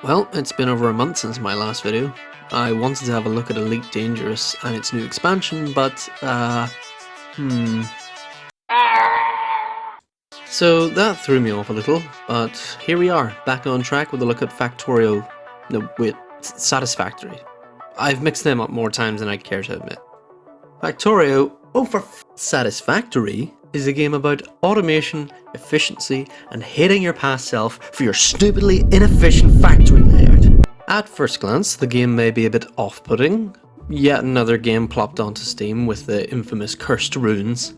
Well, it's been over a month since my last video. I wanted to have a look at Elite Dangerous and its new expansion, but, So that threw me off a little, but here we are, back on track with a look at Satisfactory. I've mixed them up more times than I'd care to admit. Satisfactory is a game about automation, efficiency, and hating your past self for your stupidly inefficient factory layout. At first glance, the game may be a bit off-putting. Yet another game plopped onto Steam with the infamous cursed runes.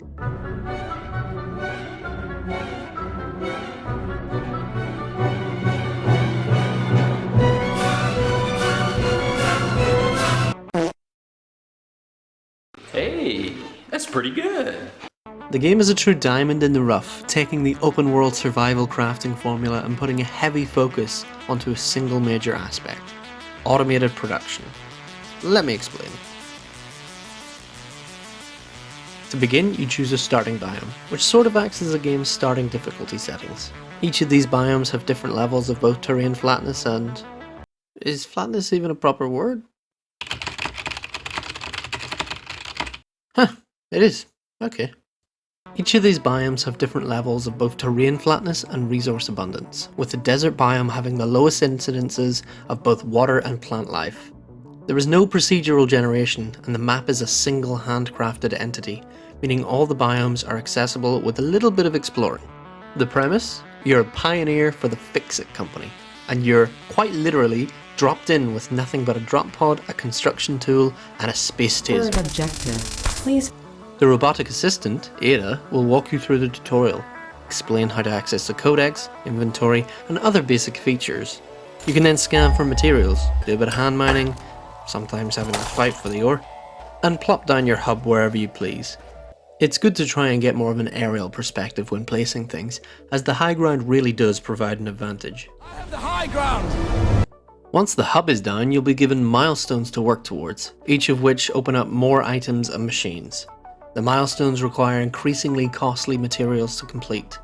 Hey, that's pretty good. The game is a true diamond in the rough, taking the open world survival crafting formula and putting a heavy focus onto a single major aspect: automated production. Let me explain. To begin, you choose a starting biome, which sort of acts as the game's starting difficulty settings. Each of these biomes have different levels of both terrain flatness and... is flatness even a proper word? Huh, it is. Okay. Each of these biomes have different levels of both terrain flatness and resource abundance, with the desert biome having the lowest incidences of both water and plant life. There is no procedural generation, and the map is a single handcrafted entity, meaning all the biomes are accessible with a little bit of exploring. The premise? You're a pioneer for the Fix-It company, and you're, quite literally, dropped in with nothing but a drop pod, a construction tool, and a space taser. Third objective, please. The robotic assistant, Ada, will walk you through the tutorial, explain how to access the codex, inventory, and other basic features. You can then scan for materials, do a bit of hand mining, sometimes having a fight for the ore, and plop down your hub wherever you please. It's good to try and get more of an aerial perspective when placing things, as the high ground really does provide an advantage. I have the high ground! Once the hub is down, you'll be given milestones to work towards, each of which open up more items and machines. The milestones require increasingly costly materials to complete.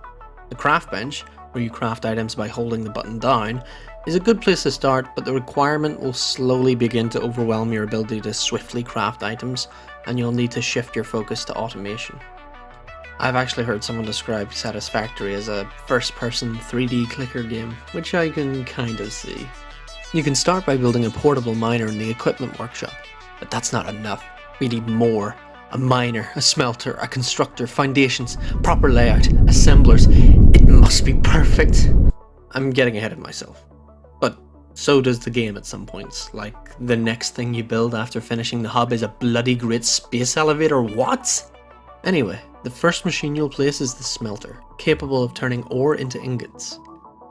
The craft bench, where you craft items by holding the button down, is a good place to start, but the requirement will slowly begin to overwhelm your ability to swiftly craft items, and you'll need to shift your focus to automation. I've actually heard someone describe Satisfactory as a first-person 3D clicker game, which I can kind of see. You can start by building a portable miner in the equipment workshop, but that's not enough. We need more. A miner, a smelter, a constructor, foundations, proper layout, assemblers. It must be perfect. I'm getting ahead of myself. But so does the game at some points. Like, the next thing you build after finishing the hub is a bloody great space elevator, what? Anyway, the first machine you'll place is the smelter, capable of turning ore into ingots.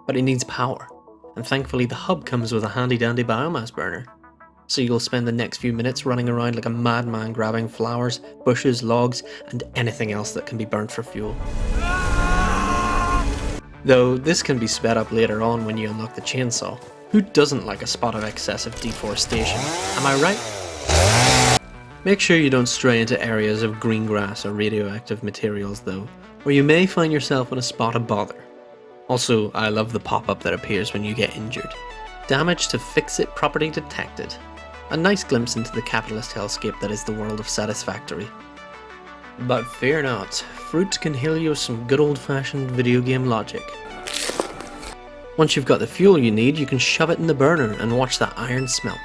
But it needs power, and thankfully the hub comes with a handy dandy biomass burner. So you'll spend the next few minutes running around like a madman grabbing flowers, bushes, logs, and anything else that can be burnt for fuel. Though this can be sped up later on when you unlock the chainsaw. Who doesn't like a spot of excessive deforestation? Am I right? Make sure you don't stray into areas of green grass or radioactive materials though, or you may find yourself in a spot of bother. Also, I love the pop-up that appears when you get injured. Damage to Fix-It property detected. A nice glimpse into the capitalist hellscape that is the world of Satisfactory. But fear not, fruit can heal you with some good old-fashioned video game logic. Once you've got the fuel you need, you can shove it in the burner and watch that iron smelt.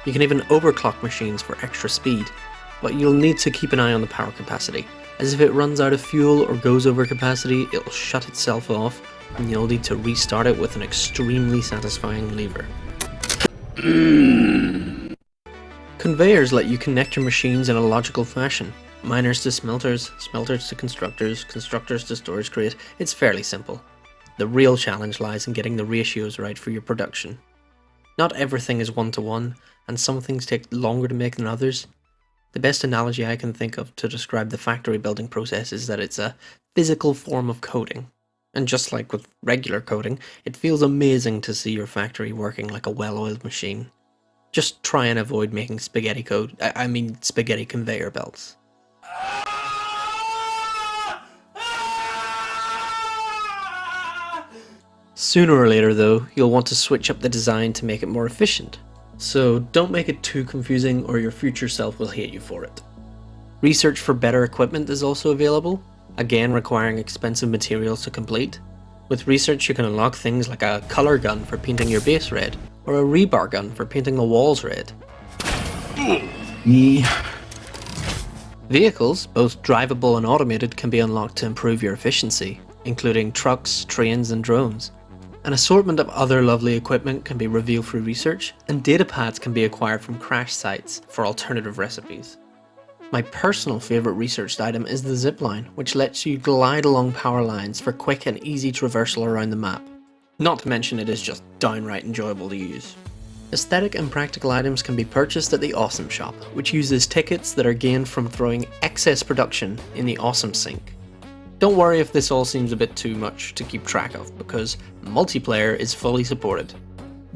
You can even overclock machines for extra speed, but you'll need to keep an eye on the power capacity, as if it runs out of fuel or goes over capacity, it'll shut itself off, and you'll need to restart it with an extremely satisfying lever. Conveyors let you connect your machines in a logical fashion. Miners to smelters, smelters to constructors, constructors to storage crate. It's fairly simple. The real challenge lies in getting the ratios right for your production. Not everything is one-to-one, and some things take longer to make than others. The best analogy I can think of to describe the factory building process is that it's a physical form of coding. And just like with regular coding, it feels amazing to see your factory working like a well-oiled machine. Just try and avoid making spaghetti code, I mean spaghetti conveyor belts. Sooner or later though, you'll want to switch up the design to make it more efficient. So don't make it too confusing or your future self will hate you for it. Research for better equipment is also available, again requiring expensive materials to complete. With research you can unlock things like a colour gun for painting your base red, or a rebar gun for painting the walls red. Vehicles, both drivable and automated, can be unlocked to improve your efficiency, including trucks, trains and drones. An assortment of other lovely equipment can be revealed through research, and data pads can be acquired from crash sites for alternative recipes. My personal favourite researched item is the zipline, which lets you glide along power lines for quick and easy traversal around the map. Not to mention it is just downright enjoyable to use. Aesthetic and practical items can be purchased at the Awesome Shop, which uses tickets that are gained from throwing excess production in the Awesome Sink. Don't worry if this all seems a bit too much to keep track of, because multiplayer is fully supported.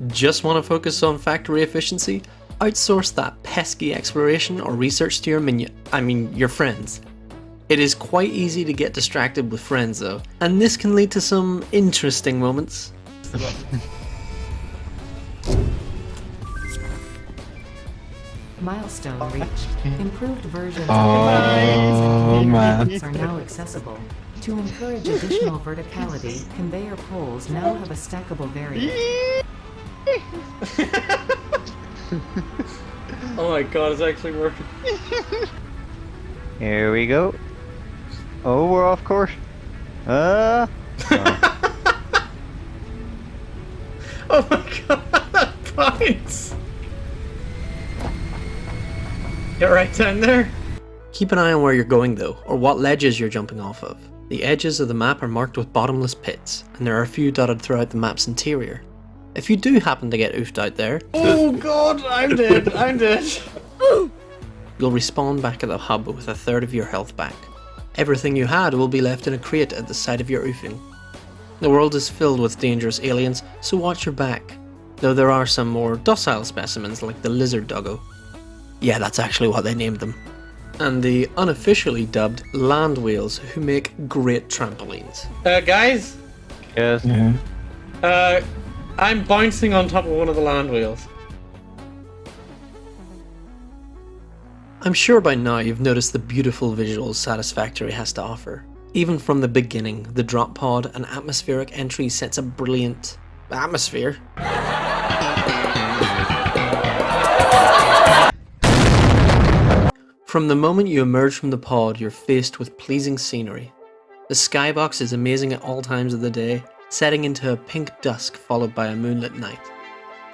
Just want to focus on factory efficiency? Outsource that pesky exploration or research to your friends. It is quite easy to get distracted with friends though, and this can lead to some interesting moments. Milestone reached. Improved versions of the conveyors are now accessible. To encourage additional verticality, conveyor poles now have a stackable variant. Oh my god, it's actually working. Here we go. Oh, we're off course. Oh. Oh my god, points! Get right down there. Keep an eye on where you're going though, or what ledges you're jumping off of. The edges of the map are marked with bottomless pits, and there are a few dotted throughout the map's interior. If you do happen to get oofed out there, oh god, I'm dead, you'll respawn back at the hub with a third of your health back. Everything you had will be left in a crate at the site of your oofing. The world is filled with dangerous aliens, so watch your back, though there are some more docile specimens like the lizard doggo. Yeah, that's actually what they named them. And the unofficially dubbed land whales, who make great trampolines. Guys? Yes. I'm bouncing on top of one of the land whales. I'm sure by now you've noticed the beautiful visuals Satisfactory has to offer. Even from the beginning, the drop pod and atmospheric entry sets a brilliant atmosphere. From the moment you emerge from the pod, you're faced with pleasing scenery. The skybox is amazing at all times of the day, setting into a pink dusk followed by a moonlit night.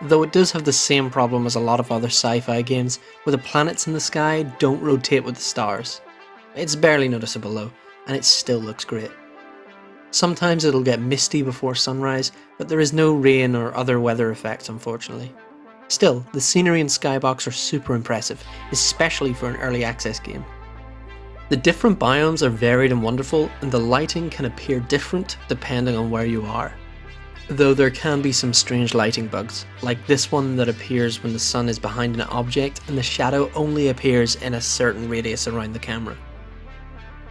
Though it does have the same problem as a lot of other sci-fi games, where the planets in the sky don't rotate with the stars. It's barely noticeable though, and it still looks great. Sometimes it'll get misty before sunrise, but there is no rain or other weather effects unfortunately. Still, the scenery and skybox are super impressive, especially for an early access game. The different biomes are varied and wonderful, and the lighting can appear different depending on where you are. Though there can be some strange lighting bugs, like this one that appears when the sun is behind an object and the shadow only appears in a certain radius around the camera.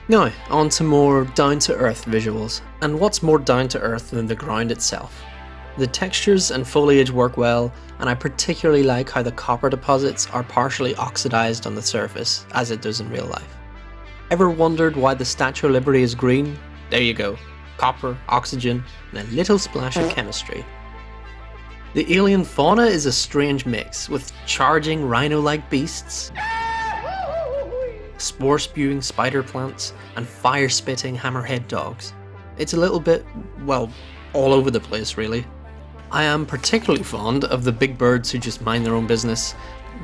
Now, on to more down-to-earth visuals, and what's more down-to-earth than the ground itself? The textures and foliage work well, and I particularly like how the copper deposits are partially oxidized on the surface, as it does in real life. Ever wondered why the Statue of Liberty is green? There you go. Copper, oxygen, and a little splash of chemistry. The alien fauna is a strange mix, with charging rhino-like beasts, spore-spewing spider plants, and fire-spitting hammerhead dogs. It's a little bit, well, all over the place really. I am particularly fond of the big birds who just mind their own business,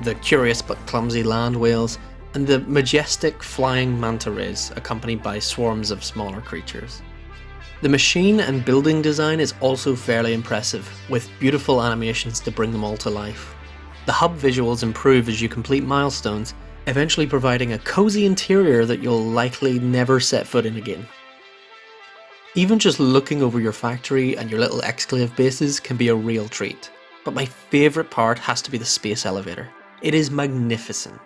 the curious but clumsy land whales, and the majestic flying manta rays accompanied by swarms of smaller creatures. The machine and building design is also fairly impressive, with beautiful animations to bring them all to life. The hub visuals improve as you complete milestones, eventually providing a cozy interior that you'll likely never set foot in again. Even just looking over your factory and your little exclave bases can be a real treat. But my favourite part has to be the space elevator. It is magnificent.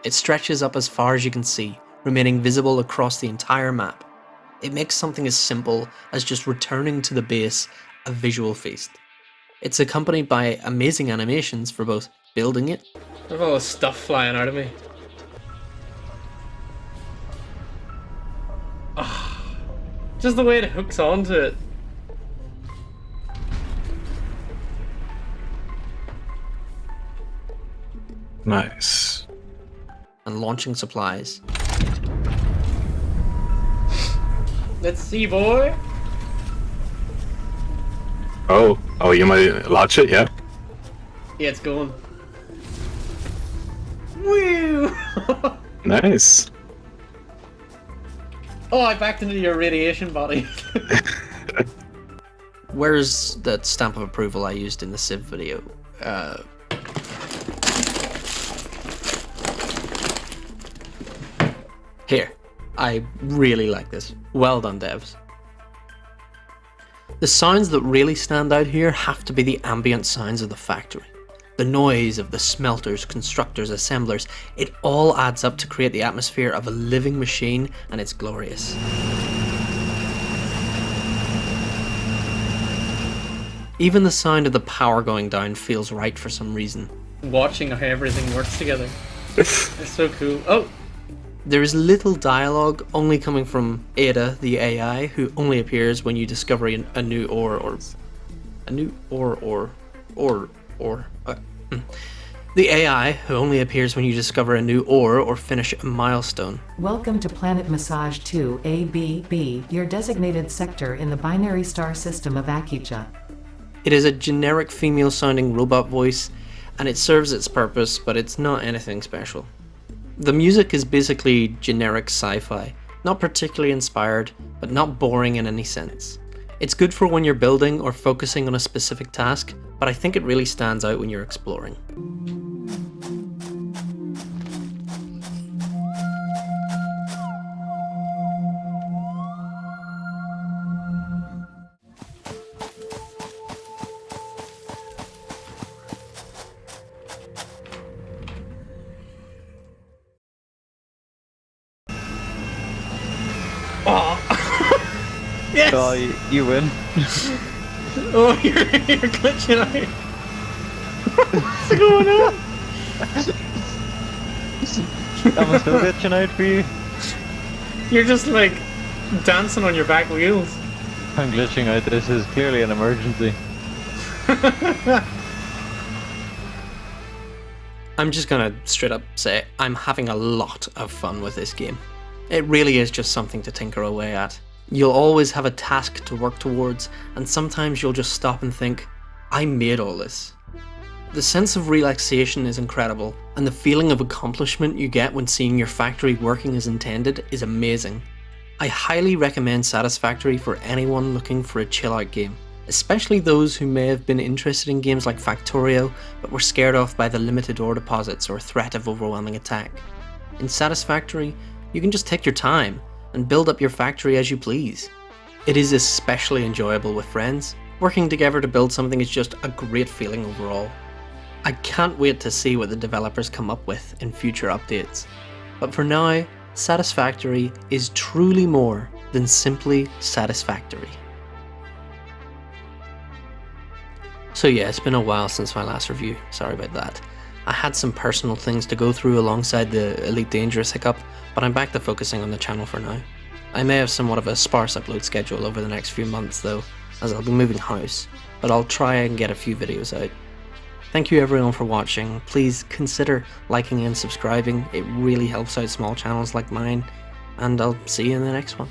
It stretches up as far as you can see, remaining visible across the entire map. It makes something as simple as just returning to the base a visual feast. It's accompanied by amazing animations for both building it. I have all this stuff flying out of me. Oh, just the way it hooks onto it. Nice. And launching supplies. Let's see, boy. Oh, you might launch it, yeah? Yeah, it's going. Woo! Nice. Oh, I backed into your radiation body. Where's that stamp of approval I used in the Civ video? Here. I really like this. Well done, devs. The sounds that really stand out here have to be the ambient sounds of the factory. The noise of the smelters, constructors, assemblers, it all adds up to create the atmosphere of a living machine, and it's glorious. Even the sound of the power going down feels right for some reason. Watching how everything works together. It's so cool. Oh! There is little dialogue, only coming from Ada, the AI, who only appears when you discover a new ore The AI, who only appears when you discover a new ore or finish a milestone. Welcome to Planet Massage 2 ABB, your designated sector in the binary star system of Akicha. It is a generic female-sounding robot voice, and it serves its purpose, but it's not anything special. The music is basically generic sci-fi, not particularly inspired, but not boring in any sense. It's good for when you're building or focusing on a specific task, but I think it really stands out when you're exploring. Yes! Oh, you win. Oh, you're glitching out. What's going on? Am I still glitching out for you? You're just like dancing on your back wheels. I'm glitching out. This is clearly an emergency. I'm just gonna straight up say I'm having a lot of fun with this game. It really is just something to tinker away at. You'll always have a task to work towards, and sometimes you'll just stop and think, I made all this. The sense of relaxation is incredible, and the feeling of accomplishment you get when seeing your factory working as intended is amazing. I highly recommend Satisfactory for anyone looking for a chill out game, especially those who may have been interested in games like Factorio but were scared off by the limited ore deposits or threat of overwhelming attack. In Satisfactory, you can just take your time and build up your factory as you please. It is especially enjoyable with friends. Working together to build something is just a great feeling overall. I can't wait to see what the developers come up with in future updates. But for now, Satisfactory is truly more than simply satisfactory. So yeah, it's been a while since my last review, sorry about that. I had some personal things to go through alongside the Elite Dangerous hiccup, but I'm back to focusing on the channel for now. I may have somewhat of a sparse upload schedule over the next few months though, as I'll be moving house, but I'll try and get a few videos out. Thank you everyone for watching. Please consider liking and subscribing, it really helps out small channels like mine, and I'll see you in the next one.